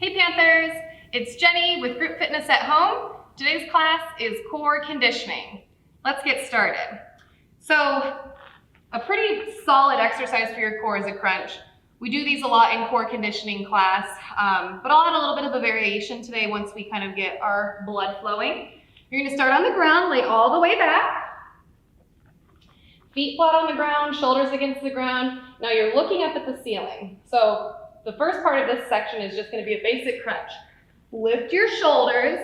Hey Panthers, it's Jenny with Group Fitness at Home. Today's class is core conditioning. Let's get started. So a pretty solid exercise for your core is a crunch. We do these a lot in core conditioning class, but I'll add a little bit of a variation today once we kind of get our blood flowing. You're gonna start on the ground, lay all the way back. Feet flat on the ground, shoulders against the ground. Now you're looking up at the ceiling. So the first part of this section is just going to be a basic crunch. Lift your shoulders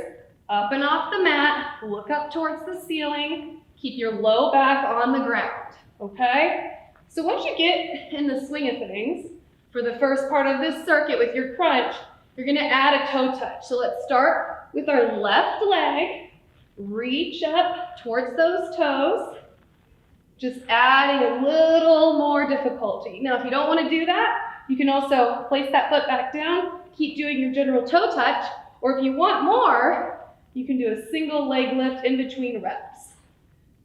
up and off the mat, look up towards the ceiling, keep your low back on the ground, okay? So once you get in the swing of things, for the first part of this circuit with your crunch, you're going to add a toe touch. So let's start with our left leg, reach up towards those toes, just adding a little more difficulty. Now if you don't want to do that, you can also place that foot back down, keep doing your general toe touch, or if you want more, you can do a single leg lift in between reps.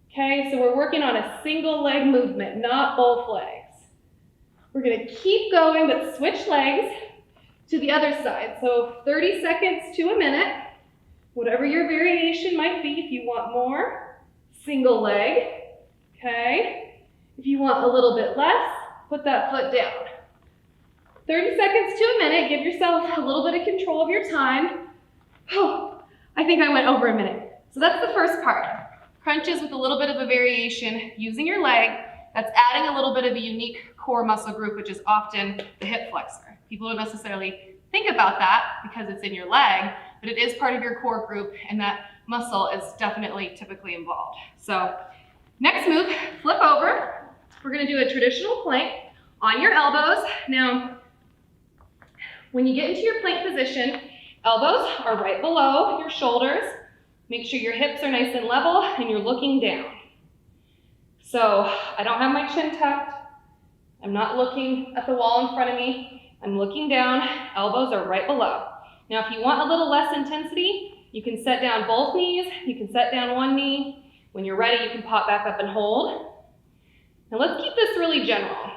Okay, so we're working on a single leg movement, not both legs. We're gonna keep going, but switch legs to the other side. So 30 seconds to a minute, whatever your variation might be. If you want more, single leg, okay? If you want a little bit less, put that foot down. 30 seconds to a minute, give yourself a little bit of control of your time. Oh, I think I went over a minute. So that's the first part. Crunches with a little bit of a variation using your leg. That's adding a little bit of a unique core muscle group, which is often the hip flexor. People don't necessarily think about that because it's in your leg, but it is part of your core group, and that muscle is definitely typically involved. So next move, flip over. We're gonna do a traditional plank on your elbows. Now, when you get into your plank position, elbows are right below your shoulders. Make sure your hips are nice and level and you're looking down. So I don't have my chin tucked. I'm not looking at the wall in front of me. I'm looking down, elbows are right below. Now if you want a little less intensity, you can set down both knees, you can set down one knee. When you're ready, you can pop back up and hold. Now let's keep this really general.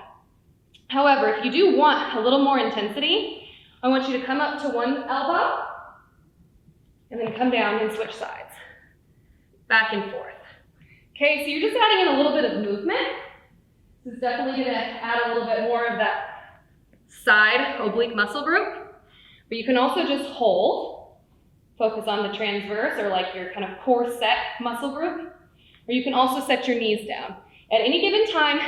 However, if you do want a little more intensity, I want you to come up to one elbow and then come down and switch sides, back and forth. Okay, so you're just adding in a little bit of movement. This is definitely gonna add a little bit more of that side oblique muscle group, but you can also just hold, focus on the transverse or like your kind of core set muscle group, or you can also set your knees down. At any given time,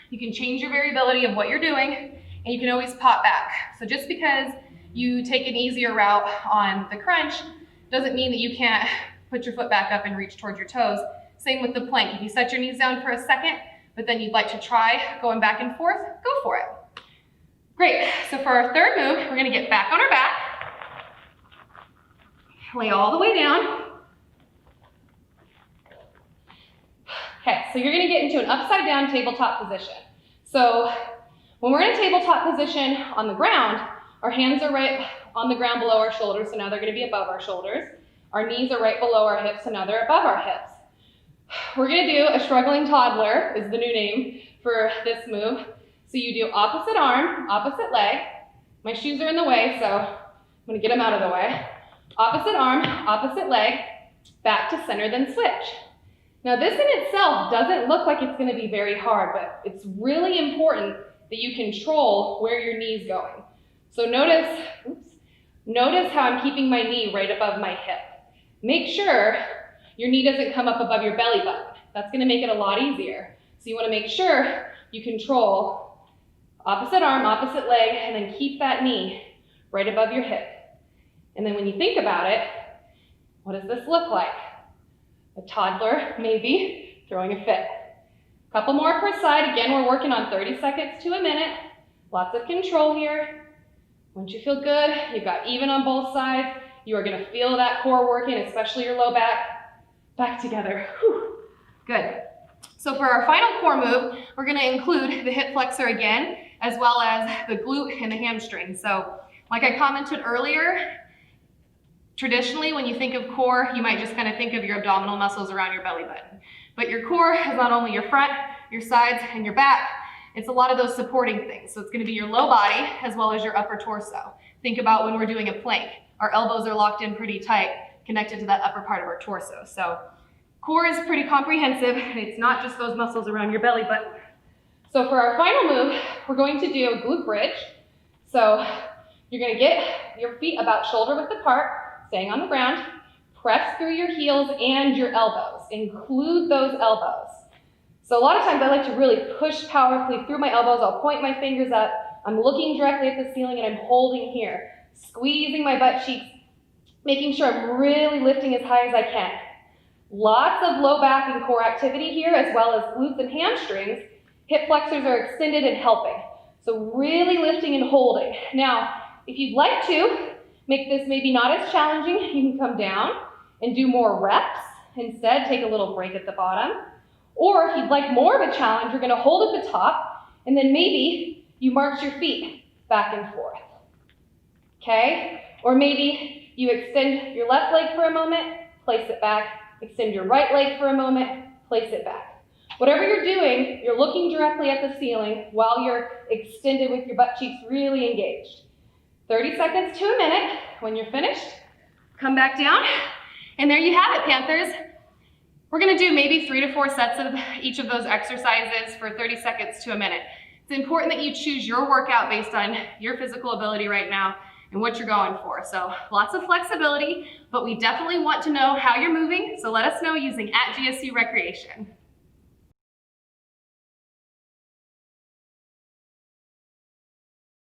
you can change your variability of what you're doing, and you can always pop back. So just because you take an easier route on the crunch doesn't mean that you can't put your foot back up and reach towards your toes. Same with the plank. If you set your knees down for a second, but then you'd like to try going back and forth, go for it. Great, so for our third move, we're gonna get back on our back, lay all the way down. Okay, so you're gonna get into an upside down tabletop position. So when we're in a tabletop position on the ground, our hands are right on the ground below our shoulders, so now they're gonna be above our shoulders. Our knees are right below our hips, so now they're above our hips. We're gonna do a struggling toddler, is the new name for this move. So you do opposite arm, opposite leg. My shoes are in the way, so I'm gonna get them out of the way. Opposite arm, opposite leg, back to center, then switch. Now this in itself doesn't look like it's gonna be very hard, but it's really important that you control where your knee's going. So notice how I'm keeping my knee right above my hip. Make sure your knee doesn't come up above your belly button. That's gonna make it a lot easier. So you wanna make sure you control opposite arm, opposite leg, and then keep that knee right above your hip. And then when you think about it, what does this look like? A toddler, maybe, throwing a fit. Couple more per side. Again, we're working on 30 seconds to a minute. Lots of control here. Once you feel good, you've got even on both sides, you are gonna feel that core working, especially your low back. Back together. Whew. Good. So for our final core move, we're gonna include the hip flexor again, as well as the glute and the hamstring. So like I commented earlier, traditionally, when you think of core, you might just kind of think of your abdominal muscles around your belly button. But your core is not only your front, your sides, and your back. It's a lot of those supporting things. So it's going to be your low body as well as your upper torso. Think about when we're doing a plank. Our elbows are locked in pretty tight, connected to that upper part of our torso. So core is pretty comprehensive. It's not just those muscles around your belly button. So for our final move, we're going to do a glute bridge. So you're going to get your feet about shoulder width apart, staying on the ground. Press through your heels and your elbows. Include those elbows. So a lot of times I like to really push powerfully through my elbows. I'll point my fingers up. I'm looking directly at the ceiling and I'm holding here, squeezing my butt cheeks, making sure I'm really lifting as high as I can. Lots of low back and core activity here, as well as glutes and hamstrings. Hip flexors are extended and helping. So really lifting and holding. Now, if you'd like to make this maybe not as challenging, you can come down and do more reps. Instead, take a little break at the bottom. Or if you'd like more of a challenge, you're going to hold at the top, and then maybe you march your feet back and forth. Okay? Or maybe you extend your left leg for a moment, place it back. Extend your right leg for a moment, place it back. Whatever you're doing, you're looking directly at the ceiling while you're extended with your butt cheeks really engaged. 30 seconds to a minute. When you're finished, come back down. And there you have it, Panthers. We're going to do maybe 3 to 4 sets of each of those exercises for 30 seconds to a minute. It's important that you choose your workout based on your physical ability right now and what you're going for. So lots of flexibility, but we definitely want to know how you're moving. So let us know using @gsurecreation.